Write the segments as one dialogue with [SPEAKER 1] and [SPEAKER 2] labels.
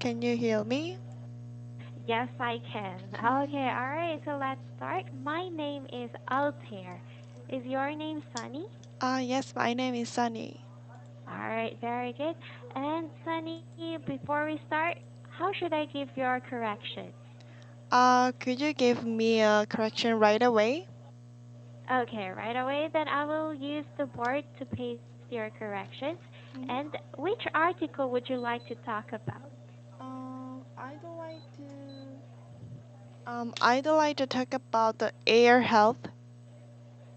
[SPEAKER 1] Can you hear me?
[SPEAKER 2] Yes, I can. Okay, all right, so let's start. My name is Altair. Is your name Sunny?
[SPEAKER 1] Yes, my name is Sunny.
[SPEAKER 2] All right, very good. And Sunny, before we start, how should I give your corrections?
[SPEAKER 1] Could you give me a correction right away?
[SPEAKER 2] Okay, right away, then I will use the board to paste your corrections. And
[SPEAKER 1] Mhm.
[SPEAKER 2] which article would you like to talk about?
[SPEAKER 1] I'd like I'd like to talk about the air health.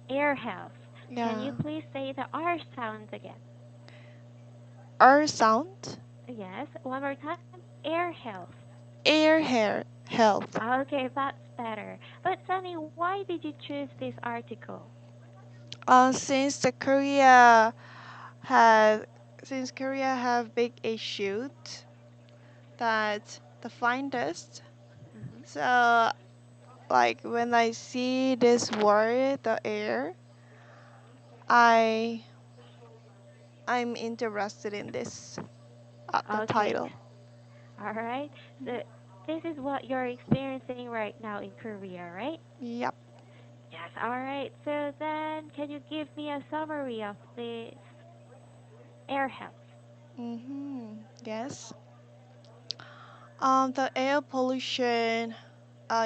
[SPEAKER 2] Air health. Can
[SPEAKER 1] Yeah,
[SPEAKER 2] you please say the R sound again?
[SPEAKER 1] air sound,
[SPEAKER 2] Yes, one more time. Air health.
[SPEAKER 1] air hair health.
[SPEAKER 2] Okay, that's better. But Sunny, why did you choose this article?
[SPEAKER 1] Since the Korea had since Korea have big issues that the finest.
[SPEAKER 2] Hmm.
[SPEAKER 1] So like when I see this word, the air, I I'm interested in this the
[SPEAKER 2] Okay,
[SPEAKER 1] title.
[SPEAKER 2] all right. So this is what you're experiencing right now in Korea, right?
[SPEAKER 1] Yep.
[SPEAKER 2] Yes, all right. So then, can you give me a summary of this air health?
[SPEAKER 1] Yes. The air pollution.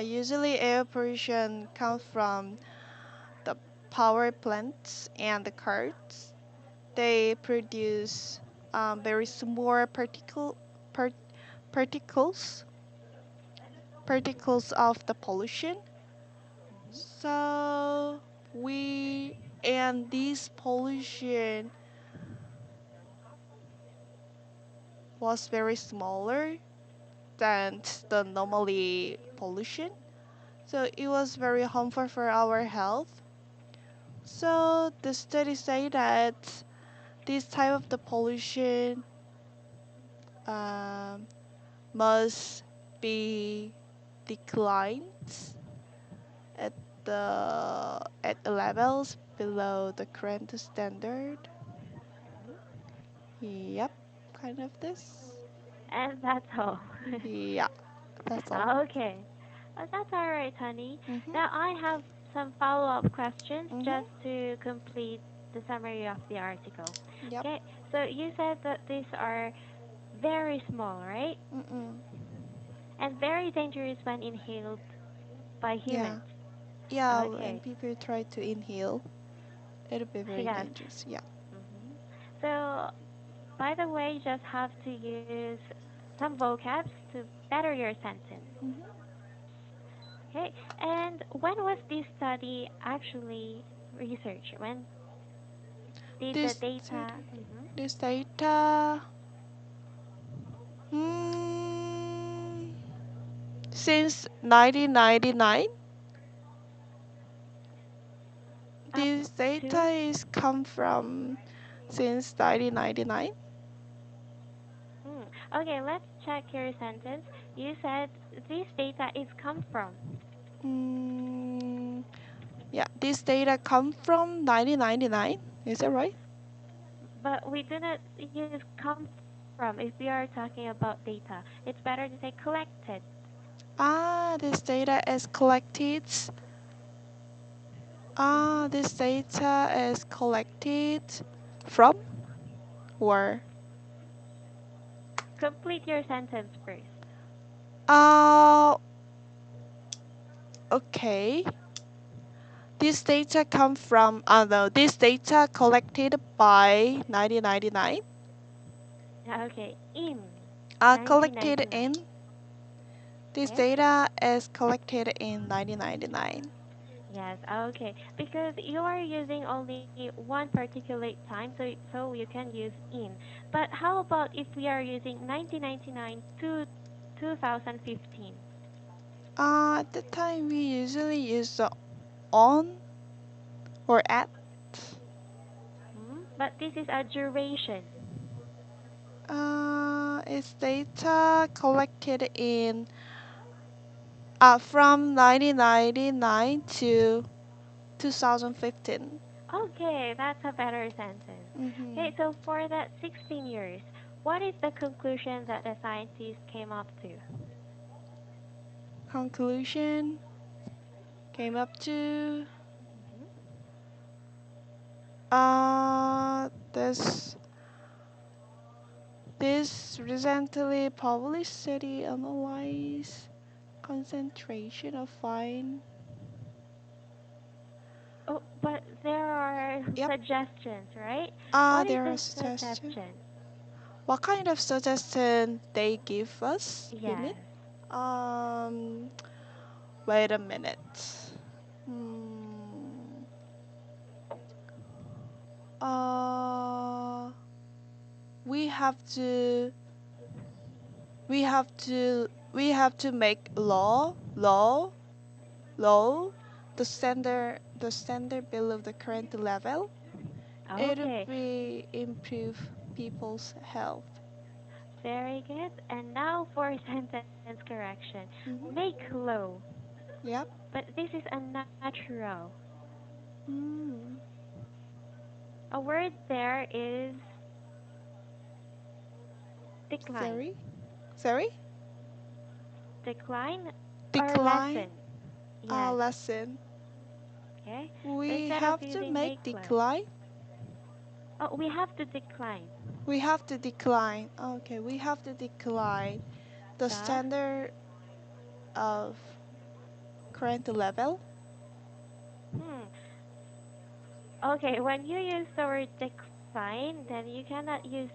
[SPEAKER 1] Usually, air pollution comes from the power plants and the cars. They produce very small par- particles particles of the pollution.
[SPEAKER 2] Hmm.
[SPEAKER 1] So we and this pollution was very smaller than the normally pollution. So it was very harmful for our health. So the study say that this type of the pollution um, must be declined at the levels below the current standard. Yep, kind of this.
[SPEAKER 2] And that's all.
[SPEAKER 1] Yeah, that's all.
[SPEAKER 2] Okay. That's all right, honey.
[SPEAKER 1] Mhm.
[SPEAKER 2] Now I have some follow-up questions
[SPEAKER 1] Mhm.
[SPEAKER 2] just to complete the summary of the article.
[SPEAKER 1] Yep.
[SPEAKER 2] Okay. So you said that these are very small, right?
[SPEAKER 1] Mm-mm.
[SPEAKER 2] And very dangerous when inhaled by
[SPEAKER 1] Yeah.
[SPEAKER 2] humans.
[SPEAKER 1] Yeah. When
[SPEAKER 2] Okay.
[SPEAKER 1] people try to inhale, it'll be very
[SPEAKER 2] Yes.
[SPEAKER 1] dangerous. Yeah.
[SPEAKER 2] Hmm. So, by the way, you just have to use some vocabs to better your sentence.
[SPEAKER 1] Mhm.
[SPEAKER 2] Okay. And when was this study actually researched? When did the
[SPEAKER 1] This
[SPEAKER 2] data?
[SPEAKER 1] data,
[SPEAKER 2] Hmm.
[SPEAKER 1] this data, hmm, since 1999,
[SPEAKER 2] Up
[SPEAKER 1] this data
[SPEAKER 2] to.
[SPEAKER 1] is come from since 1999.
[SPEAKER 2] Mm. Okay, let's check your sentence. You said this data is come from,
[SPEAKER 1] Mm, yeah, this data come from 1999. Is that right?
[SPEAKER 2] but we do not use come from if we are talking about data. It's better to say collected.
[SPEAKER 1] This data is collected.
[SPEAKER 2] Hmm.
[SPEAKER 1] This data is collected from where?
[SPEAKER 2] Complete your sentence first.
[SPEAKER 1] Uh, okay. This data come from, no, this data collected by 1999.
[SPEAKER 2] Okay, in
[SPEAKER 1] Collected
[SPEAKER 2] 1999.
[SPEAKER 1] in, this
[SPEAKER 2] Okay?
[SPEAKER 1] data is collected in 1999.
[SPEAKER 2] Yes, okay. Because you are using only one particular time, so you can use in. But how about if we are using 1999 to 2015?
[SPEAKER 1] At the time, we usually use the on or at.
[SPEAKER 2] Hmm? But this is a duration.
[SPEAKER 1] It's data collected in from 1999 to 2015.
[SPEAKER 2] Okay, that's a better sentence.
[SPEAKER 1] Mm-hmm.
[SPEAKER 2] Okay, so for that 16 years, What is the conclusion that the scientists came up to?
[SPEAKER 1] Conclusion came up to this recently published study analyzed concentration of fine.
[SPEAKER 2] Oh, but there are
[SPEAKER 1] Yep.
[SPEAKER 2] suggestions, right?
[SPEAKER 1] Ah,
[SPEAKER 2] What is
[SPEAKER 1] there are
[SPEAKER 2] the
[SPEAKER 1] suggestions.
[SPEAKER 2] suggestion?
[SPEAKER 1] What kind of suggestion they give us? You mean?
[SPEAKER 2] Yes.
[SPEAKER 1] Um, wait a minute. Hmm. Uh, we have to we have to make low the standard below the current level. It would
[SPEAKER 2] Okay.
[SPEAKER 1] be improve people's health.
[SPEAKER 2] Very good. And now for sentence correction. Make
[SPEAKER 1] Mm-hmm.
[SPEAKER 2] low.
[SPEAKER 1] Yep.
[SPEAKER 2] But this is unnatural.
[SPEAKER 1] Mm.
[SPEAKER 2] A word there is decline.
[SPEAKER 1] Sorry. Sorry.
[SPEAKER 2] Decline or
[SPEAKER 1] Decline.
[SPEAKER 2] lessen. Yes.
[SPEAKER 1] Lesson.
[SPEAKER 2] Okay. So
[SPEAKER 1] We
[SPEAKER 2] instead of
[SPEAKER 1] have to
[SPEAKER 2] using
[SPEAKER 1] make
[SPEAKER 2] make low,
[SPEAKER 1] decline.
[SPEAKER 2] oh, we have to decline
[SPEAKER 1] We have to decline. Okay, we have to decline the
[SPEAKER 2] the.
[SPEAKER 1] standard of current level.
[SPEAKER 2] Hmm. Okay, when you use the word decline, then you cannot use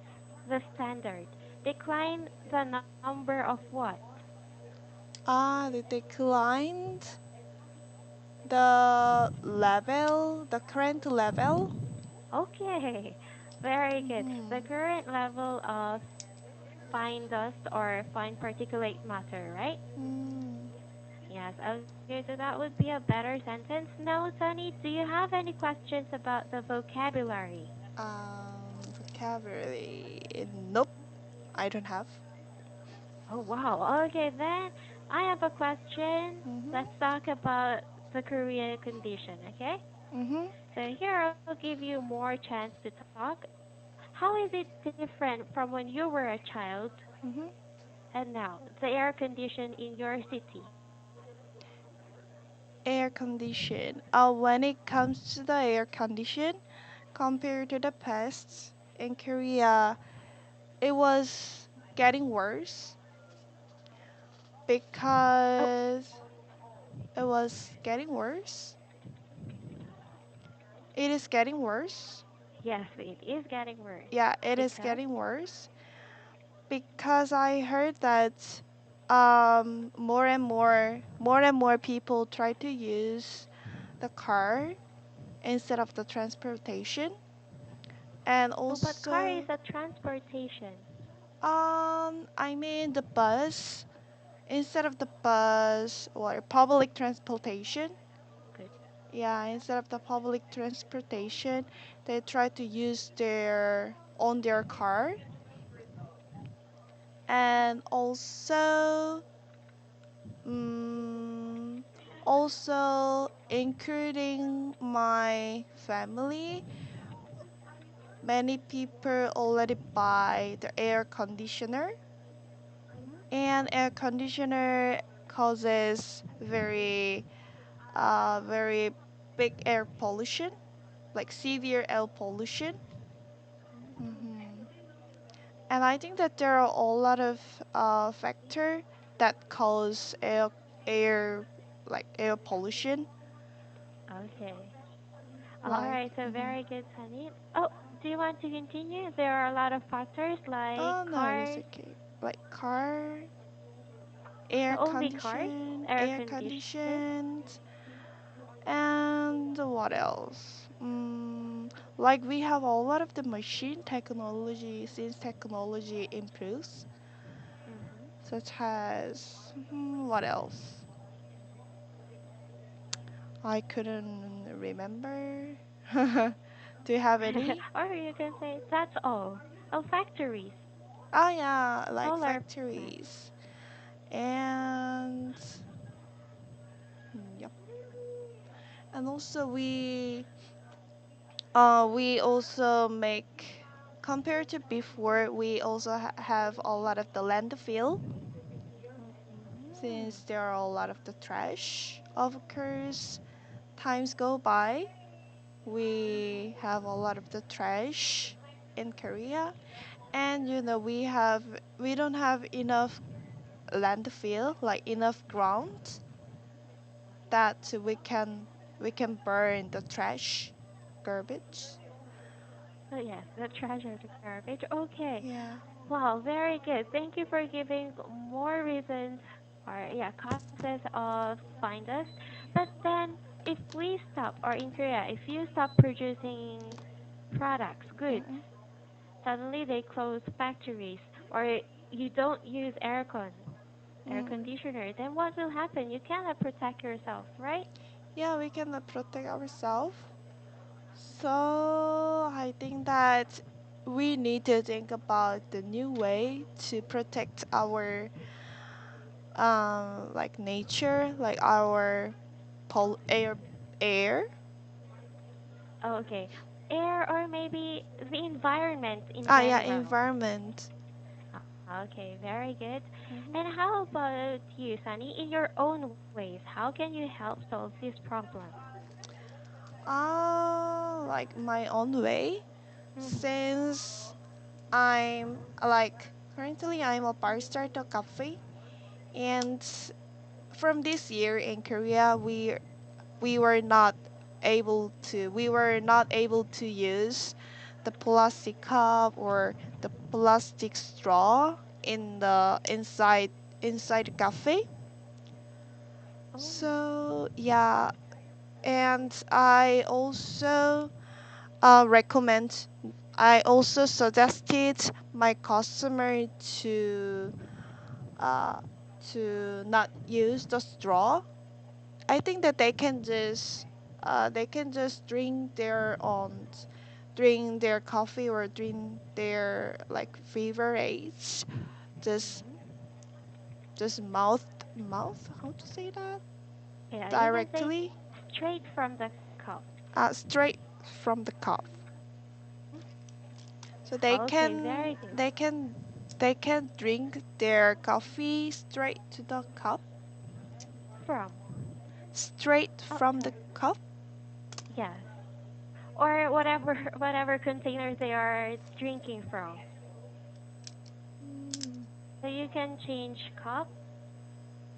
[SPEAKER 2] the standard. Decline the number of what?
[SPEAKER 1] They declined the current level.
[SPEAKER 2] Okay, very good. The
[SPEAKER 1] Mm-hmm.
[SPEAKER 2] current level of fine dust or fine particulate matter, right?
[SPEAKER 1] Mm.
[SPEAKER 2] Yes, okay, so that would be a better sentence. Now, Sunny, do you have any questions about the vocabulary?
[SPEAKER 1] Vocabulary. Nope, I don't have.
[SPEAKER 2] Oh, wow. Okay, then I have a question. Let's
[SPEAKER 1] Mm-hmm.
[SPEAKER 2] talk about the Korean condition, okay?
[SPEAKER 1] Mm-hmm.
[SPEAKER 2] So here I'll give you more chance to talk. How is it different from when you were a child
[SPEAKER 1] Mm-hmm.
[SPEAKER 2] and now? The air condition in your city.
[SPEAKER 1] Air condition. When it comes to the air condition, compared to the past in Korea, it was getting worse
[SPEAKER 2] Oh,
[SPEAKER 1] because it was getting worse. It is getting worse.
[SPEAKER 2] yes, it is getting worse.
[SPEAKER 1] Yeah, it is
[SPEAKER 2] Because,
[SPEAKER 1] getting worse because I heard that more and more people try to use the car instead of the transportation, and
[SPEAKER 2] oh, but car is
[SPEAKER 1] also
[SPEAKER 2] a transportation.
[SPEAKER 1] I mean the bus instead of the bus or public transportation.
[SPEAKER 2] Good.
[SPEAKER 1] Yeah, instead of the public transportation, they try to use their car, and mm, also including my family, many people already buy the air conditioner, and air conditioner causes very big air pollution, like severe air pollution. hmm And I think that there are a lot of factor that cause air like air pollution.
[SPEAKER 2] Okay. All
[SPEAKER 1] Like,
[SPEAKER 2] right, so very good, Sunny. Oh, do you want to continue? There are a lot of factors like
[SPEAKER 1] oh no, it is
[SPEAKER 2] cars,
[SPEAKER 1] okay. Like car,
[SPEAKER 2] only cars, air
[SPEAKER 1] air
[SPEAKER 2] conditioning.
[SPEAKER 1] conditioned, and what else? Like we have a lot of the machine technology since technology improves,
[SPEAKER 2] Mm-hmm.
[SPEAKER 1] such as what else? I couldn't remember. Do you have any?
[SPEAKER 2] Or you can say that's all. Oh, factories,
[SPEAKER 1] Oh yeah, like
[SPEAKER 2] solar panels.
[SPEAKER 1] factories. And yep. And also we also make compared to before, we also have a lot of the landfill
[SPEAKER 2] Mm-hmm.
[SPEAKER 1] since there are a lot of the trash. Of course, times go by, we have a lot of the trash in Korea, and we don't have enough landfill, like enough ground that we can burn the trash garbage.
[SPEAKER 2] Oh yes, the treasure, the garbage. Okay.
[SPEAKER 1] Yeah.
[SPEAKER 2] Wow, very good. Thank you for giving more reasons or yeah, causes of find us. But then if we stop or in Korea, if you stop producing products, goods,
[SPEAKER 1] Mm-mm.
[SPEAKER 2] suddenly they close factories or you don't use air
[SPEAKER 1] Mm.
[SPEAKER 2] conditioner, then what will happen? You cannot protect yourself, right?
[SPEAKER 1] Yeah, we cannot protect ourselves. So I think that we need to think about the new way to protect our like nature, like our air.
[SPEAKER 2] Okay. Air or maybe the environment in
[SPEAKER 1] Ah, yeah,
[SPEAKER 2] general.
[SPEAKER 1] environment.
[SPEAKER 2] Okay, very good. And
[SPEAKER 1] Hmm.
[SPEAKER 2] how about you, Sunny? In your own ways, how can you help solve this problem?
[SPEAKER 1] Like my own way,
[SPEAKER 2] Mm-hmm.
[SPEAKER 1] since I'm like currently I'm a barista at a cafe, and from this year in Korea, we were not able to use the plastic cup or the plastic straw in the inside the cafe.
[SPEAKER 2] Oh,
[SPEAKER 1] So yeah, and recommend I also suggested my customer uh, to not use the straw. I think that they can just drink their coffee or drink their like beverage just
[SPEAKER 2] mm-hmm.
[SPEAKER 1] mouth how to say that
[SPEAKER 2] Yeah, you can say
[SPEAKER 1] directly,
[SPEAKER 2] straight from the cup.
[SPEAKER 1] straight from the cup,
[SPEAKER 2] Mm-hmm.
[SPEAKER 1] so
[SPEAKER 2] Okay, very good.
[SPEAKER 1] they can drink their coffee straight to the cup,
[SPEAKER 2] From.
[SPEAKER 1] straight
[SPEAKER 2] Oh,
[SPEAKER 1] from the
[SPEAKER 2] sorry.
[SPEAKER 1] cup.
[SPEAKER 2] Yes. Or whatever whatever container they are drinking from.
[SPEAKER 1] Mm,
[SPEAKER 2] So you can change cup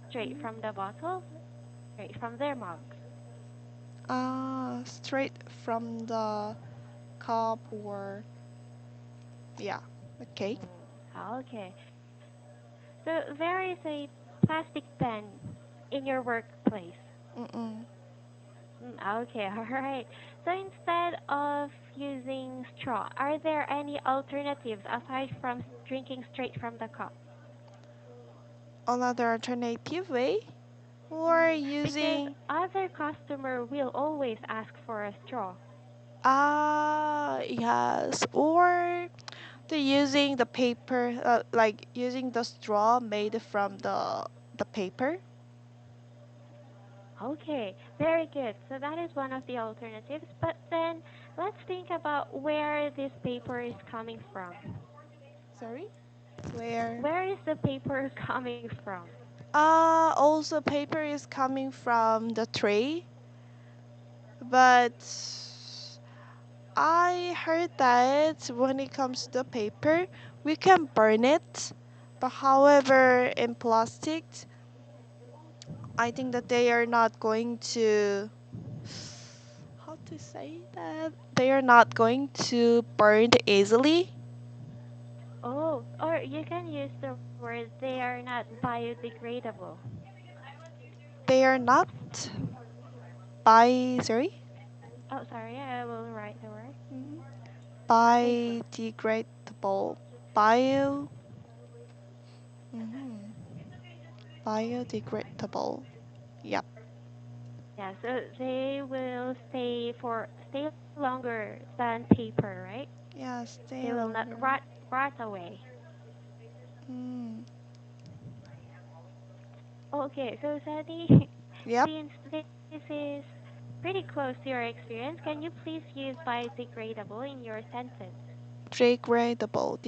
[SPEAKER 2] straight
[SPEAKER 1] mm.
[SPEAKER 2] from the bottle, straight from their mug.
[SPEAKER 1] Straight from the cup or yeah, okay.
[SPEAKER 2] Mm, okay. So there is a plastic pen in your workplace.
[SPEAKER 1] Mm-mm.
[SPEAKER 2] Okay, all right. So instead of using straw, are there any alternatives aside from drinking straight from the cup?
[SPEAKER 1] Another alternative way or
[SPEAKER 2] Hmm. Because
[SPEAKER 1] using
[SPEAKER 2] other customer will always ask for a straw.
[SPEAKER 1] yes, or the using the paper, like using the straw made from the paper.
[SPEAKER 2] Okay, very good. So that is one of the alternatives. But then let's think about where this paper is coming from.
[SPEAKER 1] Sorry, where
[SPEAKER 2] Where is the paper coming from?
[SPEAKER 1] also paper is coming from the tray, but I heard that when it comes to the paper, we can burn it. But however, in plastic, I think that they are not going to. How to say that? They are not going to burn easily.
[SPEAKER 2] Oh, or you can use the word they are not biodegradable.
[SPEAKER 1] They are not sorry,
[SPEAKER 2] Oh, sorry, I will write the word.
[SPEAKER 1] Mhm.
[SPEAKER 2] Wait for it.
[SPEAKER 1] Biodegradable. Bio. Mhm. Biodegradable. Yep.
[SPEAKER 2] Yeah, so they will stay longer than paper, right?
[SPEAKER 1] Yeah.
[SPEAKER 2] They
[SPEAKER 1] Stay
[SPEAKER 2] will not
[SPEAKER 1] longer.
[SPEAKER 2] rot away.
[SPEAKER 1] Mm.
[SPEAKER 2] Okay, so Sadi,
[SPEAKER 1] Yep.
[SPEAKER 2] since this is pretty close to your experience, can you please use biodegradable in your sentence?
[SPEAKER 1] Degradable.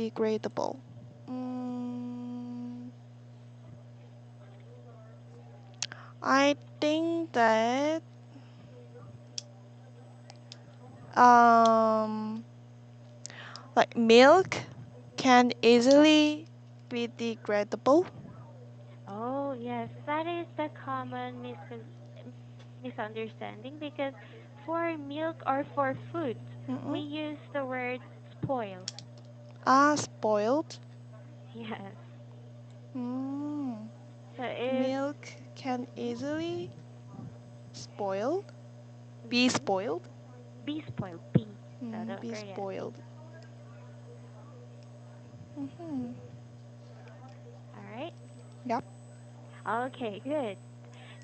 [SPEAKER 1] Mm, I think that um, like milk can easily be degradable.
[SPEAKER 2] Oh, yes, that is the common misunderstanding because for milk or for food, we
[SPEAKER 1] Mm-mm.
[SPEAKER 2] use the word spoil.
[SPEAKER 1] Ah, spoiled.
[SPEAKER 2] Yes.
[SPEAKER 1] Mm.
[SPEAKER 2] So if
[SPEAKER 1] Milk can
[SPEAKER 2] mhm,
[SPEAKER 1] easily spoiled. Be
[SPEAKER 2] mhm,
[SPEAKER 1] spoiled.
[SPEAKER 2] be spoiled, be. So don't
[SPEAKER 1] Be
[SPEAKER 2] forget.
[SPEAKER 1] spoiled. Mm-hmm.
[SPEAKER 2] All right.
[SPEAKER 1] Yep.
[SPEAKER 2] Okay, good.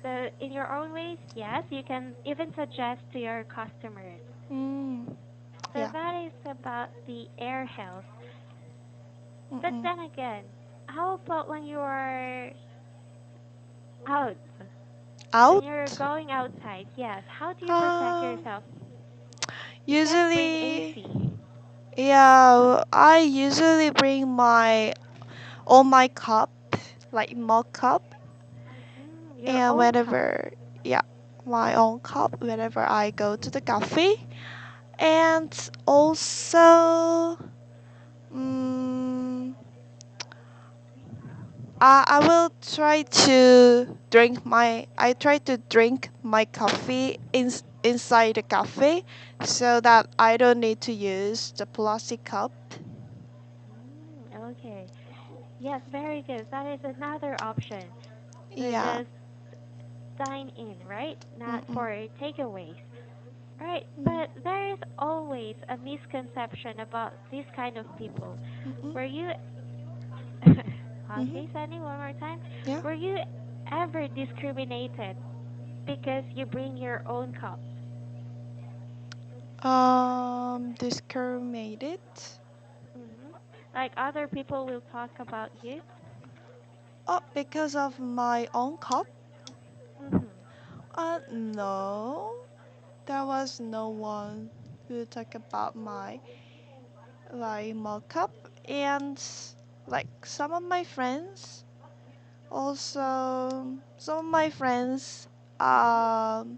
[SPEAKER 2] So in your own ways, yes, you can even suggest to your customers.
[SPEAKER 1] Mm.
[SPEAKER 2] So
[SPEAKER 1] Yeah.
[SPEAKER 2] that is about the air health. But
[SPEAKER 1] Mm-mm.
[SPEAKER 2] then again, how about when you are out? When
[SPEAKER 1] Out.
[SPEAKER 2] you're going outside, yes, how do you protect
[SPEAKER 1] Um.
[SPEAKER 2] yourself? You can't bring
[SPEAKER 1] Usually.
[SPEAKER 2] AC.
[SPEAKER 1] Yeah. I usually bring my all my cup, like mug cup,
[SPEAKER 2] Your
[SPEAKER 1] and
[SPEAKER 2] own cup.
[SPEAKER 1] whenever, yeah, my own cup whenever I go to the cafe, and also, mm, I will try to I try to drink my coffee inside the cafe so that I don't need to use the plastic cup.
[SPEAKER 2] Okay. Yes, very good. That is another option. So
[SPEAKER 1] Yeah.
[SPEAKER 2] just dine in, right? Not
[SPEAKER 1] Mm-mm.
[SPEAKER 2] for takeaways. Right,
[SPEAKER 1] Mm.
[SPEAKER 2] but there is always a misconception about this kind of people.
[SPEAKER 1] Mm-mm.
[SPEAKER 2] Were you
[SPEAKER 1] Mm-hmm.
[SPEAKER 2] okay, Sunny, one more time?
[SPEAKER 1] Yeah.
[SPEAKER 2] Were you ever discriminated because you bring your own cup?
[SPEAKER 1] Discriminated.
[SPEAKER 2] hmm Like other people will talk about you?
[SPEAKER 1] Oh, because of my own cup?
[SPEAKER 2] hmm
[SPEAKER 1] No. There was no one who talk about my like mock-up, and like some of my friends um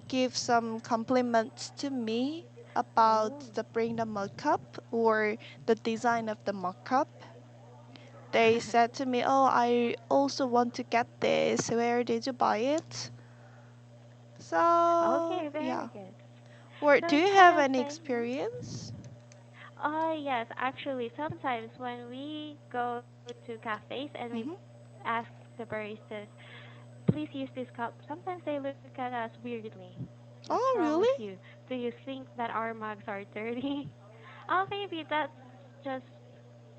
[SPEAKER 1] give some compliments to me about
[SPEAKER 2] Oh.
[SPEAKER 1] the bring the mock-up or the design of the mock-up. They said to me, oh, I also want to get this, where did you buy it? So
[SPEAKER 2] Okay, very
[SPEAKER 1] yeah.
[SPEAKER 2] good.
[SPEAKER 1] Or
[SPEAKER 2] So
[SPEAKER 1] do you
[SPEAKER 2] it's
[SPEAKER 1] have
[SPEAKER 2] kind of
[SPEAKER 1] any
[SPEAKER 2] saying,
[SPEAKER 1] experience?
[SPEAKER 2] yes, actually, sometimes when we go to cafes and we
[SPEAKER 1] Mm-hmm.
[SPEAKER 2] ask the baristas, please use this cup. Sometimes they look at us weirdly. What's
[SPEAKER 1] Oh,
[SPEAKER 2] wrong with
[SPEAKER 1] really?
[SPEAKER 2] you? Do you think that our mugs are dirty? Oh, maybe that's just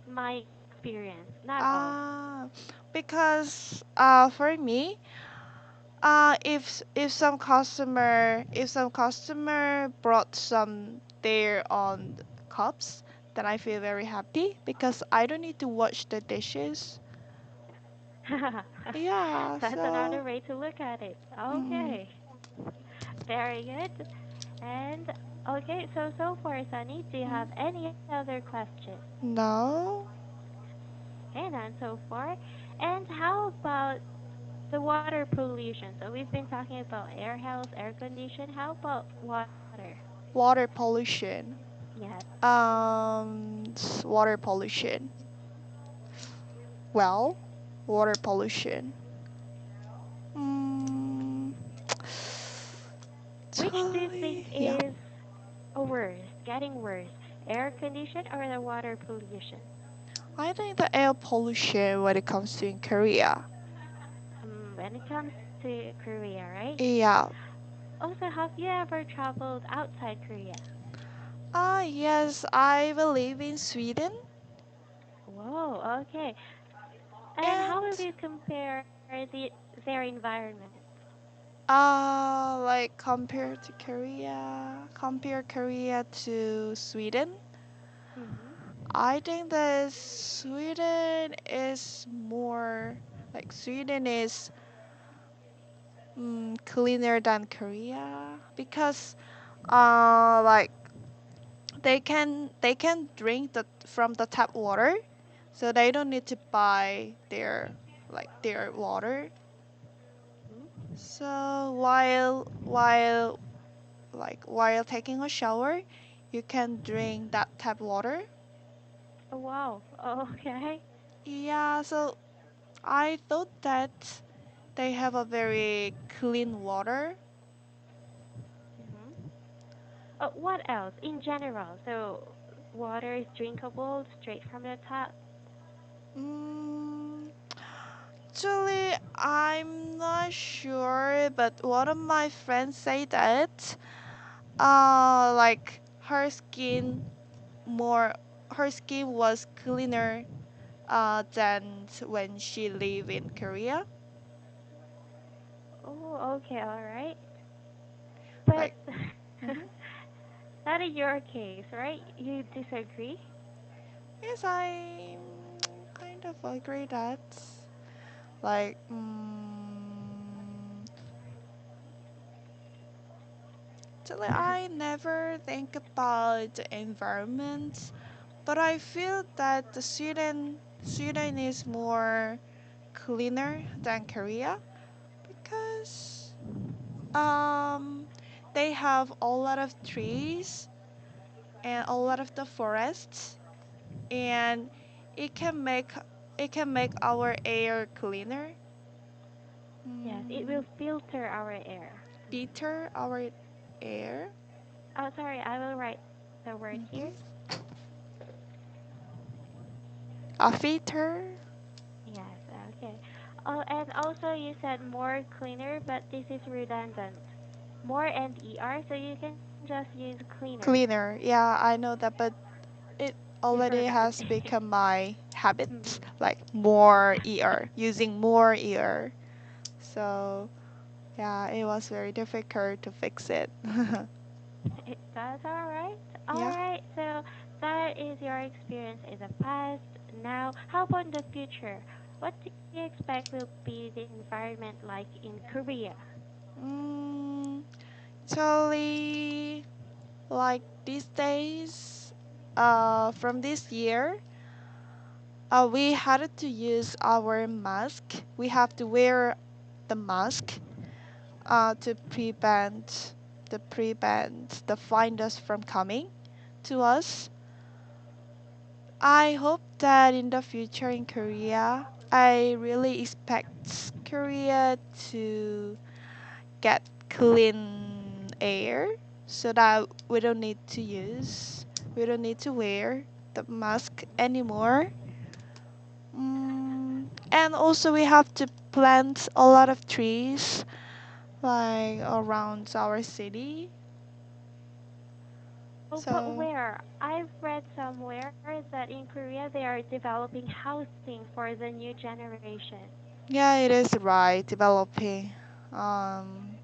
[SPEAKER 2] my experience, not all.
[SPEAKER 1] Ah, because for me, if some customer brought some their own cups, then I feel very happy because I don't need to wash the dishes. Yeah,
[SPEAKER 2] That's
[SPEAKER 1] so
[SPEAKER 2] another way to look at it.
[SPEAKER 1] mm,
[SPEAKER 2] Okay, very good. And okay, so far, Sunny, do you
[SPEAKER 1] mm,
[SPEAKER 2] have any other question?
[SPEAKER 1] no.
[SPEAKER 2] Okay, none so far. And how about the water pollution? So we've been talking about air health, air condition. How about water?
[SPEAKER 1] Water pollution.
[SPEAKER 2] Yes.
[SPEAKER 1] Water pollution. Well, water pollution. Mm,
[SPEAKER 2] Which do you think
[SPEAKER 1] totally, yeah.
[SPEAKER 2] is worse, getting worse, air condition or the water pollution?
[SPEAKER 1] I think the air pollution when it comes to in Korea.
[SPEAKER 2] When it comes to Korea, right?
[SPEAKER 1] Yeah.
[SPEAKER 2] Also, have you ever traveled outside Korea?
[SPEAKER 1] Yes, I will live in Sweden,
[SPEAKER 2] Whoa, okay. And how will
[SPEAKER 1] and
[SPEAKER 2] you compare their environment?
[SPEAKER 1] like compare Korea to Sweden.
[SPEAKER 2] Mm-hmm.
[SPEAKER 1] I think that Sweden is more like Sweden is cleaner than Korea because like they can drink from the tap water, so they don't need to buy their water.
[SPEAKER 2] Mhm.
[SPEAKER 1] So while taking a shower, you can drink that tap water.
[SPEAKER 2] Oh, wow. Okay.
[SPEAKER 1] Yeah, so I thought that they have a very clean water.
[SPEAKER 2] Hmm. What else in general? So water is drinkable straight from the tap.
[SPEAKER 1] Mm, Actually, I'm not sure, but one of my friends say that like more her skin was cleaner than when she lived in Korea.
[SPEAKER 2] Oh, okay, all right. But
[SPEAKER 1] Like, mhm.
[SPEAKER 2] not in your case, right? You disagree?
[SPEAKER 1] Yes, I kind of agree that like actually I never think about the environment, but I feel that the Sweden is more cleaner than Korea because um they have a lot of trees and a lot of the forests, and it can make it can make our air cleaner.
[SPEAKER 2] Yes, it
[SPEAKER 1] Mm,
[SPEAKER 2] will filter our air.
[SPEAKER 1] Better our air.
[SPEAKER 2] Oh, sorry, I will write the word here.
[SPEAKER 1] Hmm. A filter.
[SPEAKER 2] Yes, okay. Oh, and also you said more cleaner, but this is redundant. More and ER, so you can just use cleaner.
[SPEAKER 1] Cleaner. Yeah, I know that, but it
[SPEAKER 2] You
[SPEAKER 1] already
[SPEAKER 2] forgot.
[SPEAKER 1] has become my habit,
[SPEAKER 2] Mhm.
[SPEAKER 1] like more ear, using more ear. So yeah, it was very difficult to fix it.
[SPEAKER 2] That's all right. All
[SPEAKER 1] Yeah.
[SPEAKER 2] right. So that is your experience in the past. Now, how about in the future? What do you expect will be the environment like in Korea?
[SPEAKER 1] Mm, Actually, like these days, from this year, we had to use our mask. We have to wear the mask to prevent the finders from coming to us. I hope that in the future in Korea, I really expect Korea to get clean air so that we don't need to wear the mask anymore. And also we have to plant a lot of trees like around our city.
[SPEAKER 2] Oh, but
[SPEAKER 1] So
[SPEAKER 2] where? I've read somewhere that in Korea they are developing housing for the new generation.
[SPEAKER 1] yeah, it is right developing. Um,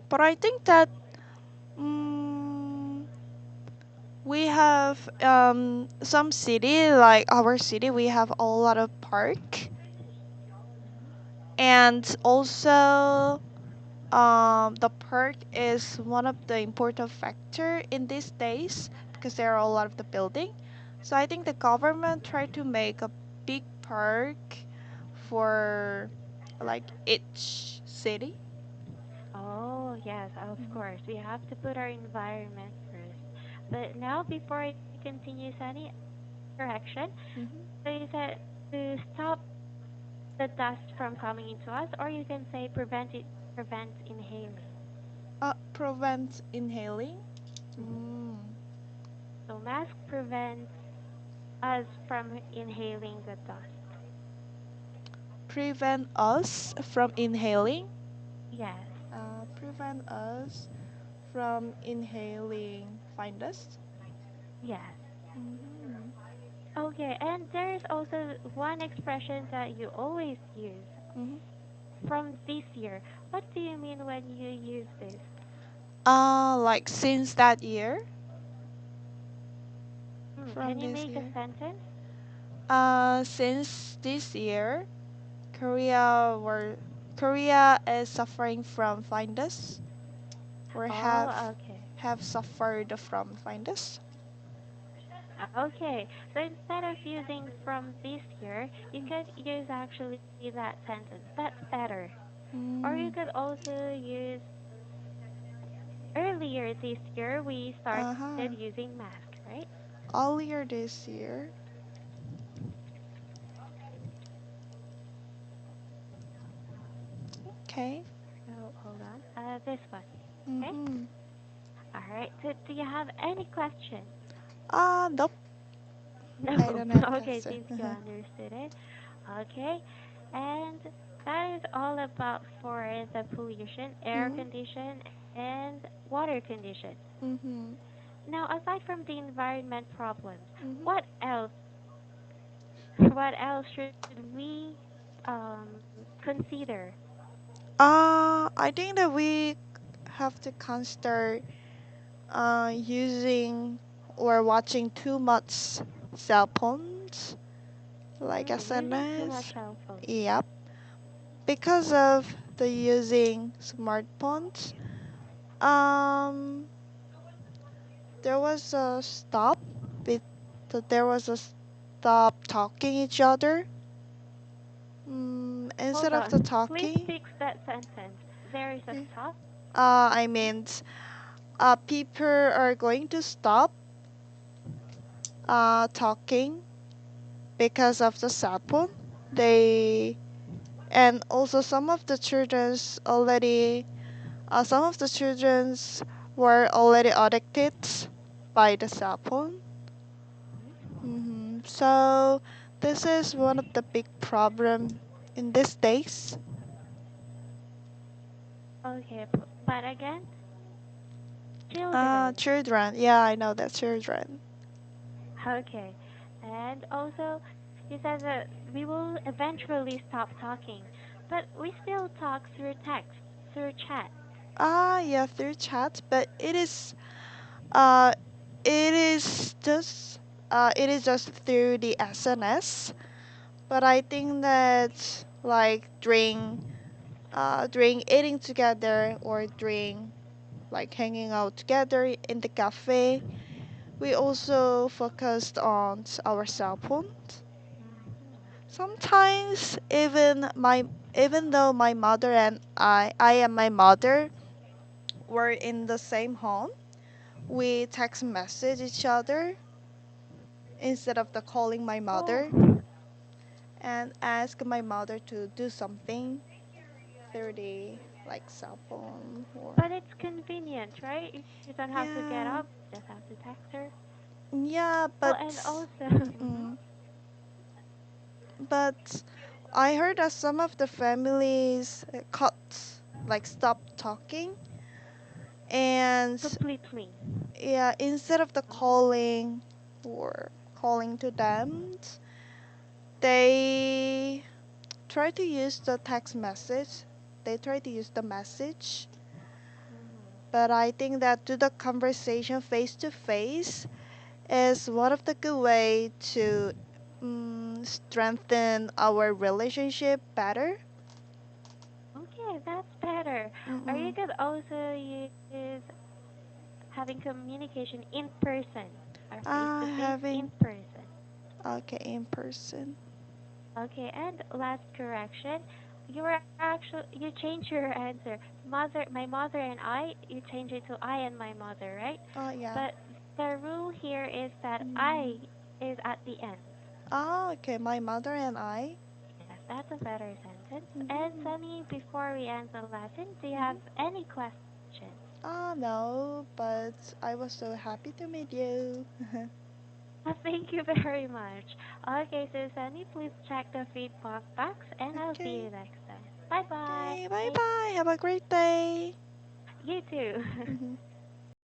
[SPEAKER 1] but I think that mm, we have some city like our city. We have a lot of park, and also the park is one of the important factor in these days because there are a lot of the building. So I think the government tried to make a big park for like each city.
[SPEAKER 2] Oh, yes, of
[SPEAKER 1] Mhm.
[SPEAKER 2] course. We have to put our environment first. But now, before I continue, Sunny, correction.
[SPEAKER 1] Mhm.
[SPEAKER 2] So you said to stop the dust from coming into us, or you can say prevent inhaling.
[SPEAKER 1] Prevent inhaling.
[SPEAKER 2] Mhm.
[SPEAKER 1] Mm.
[SPEAKER 2] So mask prevents us from inhaling the dust.
[SPEAKER 1] Prevent us from inhaling.
[SPEAKER 2] Yes,
[SPEAKER 1] Prevent us from inhaling fine dust.
[SPEAKER 2] yes.
[SPEAKER 1] Mhm.
[SPEAKER 2] Okay, and there is also one expression that you always use
[SPEAKER 1] Mhm.
[SPEAKER 2] from this year. What do you mean when you use this?
[SPEAKER 1] Like since that year,
[SPEAKER 2] Can
[SPEAKER 1] from
[SPEAKER 2] you
[SPEAKER 1] this
[SPEAKER 2] make a
[SPEAKER 1] year.
[SPEAKER 2] sentence?
[SPEAKER 1] Since this year, Korea is suffering from fine dust, or
[SPEAKER 2] Oh, okay.
[SPEAKER 1] have suffered from fine dust.
[SPEAKER 2] Okay, so instead of using from this year, you could use actually that sentence. That's better. Or you
[SPEAKER 1] Mm,
[SPEAKER 2] could also use earlier this year we started
[SPEAKER 1] uh-huh.
[SPEAKER 2] using mask, right?
[SPEAKER 1] Earlier this year. Okay.
[SPEAKER 2] So hold on. This one. Okay.
[SPEAKER 1] Mm-hmm.
[SPEAKER 2] All right. So do you have any question?
[SPEAKER 1] Nope. I
[SPEAKER 2] No.
[SPEAKER 1] don't have
[SPEAKER 2] Okay,
[SPEAKER 1] question.
[SPEAKER 2] since you understood it. Okay. And that is all about for the pollution, air
[SPEAKER 1] Mm-hmm.
[SPEAKER 2] condition, and water condition.
[SPEAKER 1] Mm-hmm.
[SPEAKER 2] Now, aside from the environment problems,
[SPEAKER 1] Mm-hmm.
[SPEAKER 2] what else? What else should we consider?
[SPEAKER 1] I think that we have to consider using or watching too much cell phones like
[SPEAKER 2] Using too much
[SPEAKER 1] SNS.
[SPEAKER 2] cell phone.
[SPEAKER 1] Yep. Because of the using smartphones, um, there was a stop. With there was a stop talking each other. Instead
[SPEAKER 2] Hold
[SPEAKER 1] of the
[SPEAKER 2] on. Please
[SPEAKER 1] talking,
[SPEAKER 2] fix that sentence. There is a
[SPEAKER 1] eh,
[SPEAKER 2] stop.
[SPEAKER 1] I mean, people are going to stop talking because of the cell phone. They and also some of the childrens were already addicted by the cell phone. So this is one of the big problem in these days.
[SPEAKER 2] Okay, but again, children.
[SPEAKER 1] Children, yeah, I know that children.
[SPEAKER 2] Okay. And also, you said that we will eventually stop talking, but we still talk through text, through chat.
[SPEAKER 1] Yeah, through chat, but uh it is just through the SNS. But I think that like during eating together or during like hanging out together in the cafe, we also focused on our cell phones. Sometimes even though my mother and I and my mother were in the same home, we text message each other instead of the calling my
[SPEAKER 2] Oh,
[SPEAKER 1] mother and ask my mother to do something through the like cell phone or
[SPEAKER 2] but it's convenient, right? You don't have to get up,
[SPEAKER 1] yeah,
[SPEAKER 2] just have to text her.
[SPEAKER 1] yeah,
[SPEAKER 2] Oh, and also,
[SPEAKER 1] mm, but I heard that some of the families cut like stop talking and
[SPEAKER 2] completely.
[SPEAKER 1] yeah, instead of the calling or calling to them, they try to use the text message. They try to use the message, but I think that to the conversation face to face is one of the good way to strengthen our relationship better.
[SPEAKER 2] Okay, that's better. Or you
[SPEAKER 1] Mm-mm.
[SPEAKER 2] could also use having communication in person or face to face in
[SPEAKER 1] Having
[SPEAKER 2] person.
[SPEAKER 1] okay in person.
[SPEAKER 2] Okay, and last correction, you were actually you changed your answer. My mother and I, you change it to I and my mother, right?
[SPEAKER 1] Oh yeah.
[SPEAKER 2] But the rule here is that
[SPEAKER 1] Mm.
[SPEAKER 2] I is at the end.
[SPEAKER 1] Okay, my mother and I.
[SPEAKER 2] Yes, that's a better sentence. And
[SPEAKER 1] Mm-hmm.
[SPEAKER 2] Sunny, before we end the lesson, do you have
[SPEAKER 1] Mm-hmm.
[SPEAKER 2] any questions?
[SPEAKER 1] No, but I was so happy to meet you.
[SPEAKER 2] Thank you very much. Okay, so Sunny, please check the feedback box, and I'll see
[SPEAKER 1] Okay.
[SPEAKER 2] you next time. Bye
[SPEAKER 1] Okay.
[SPEAKER 2] bye.
[SPEAKER 1] Bye bye. Have a great day.
[SPEAKER 2] You too.
[SPEAKER 1] Mm-hmm.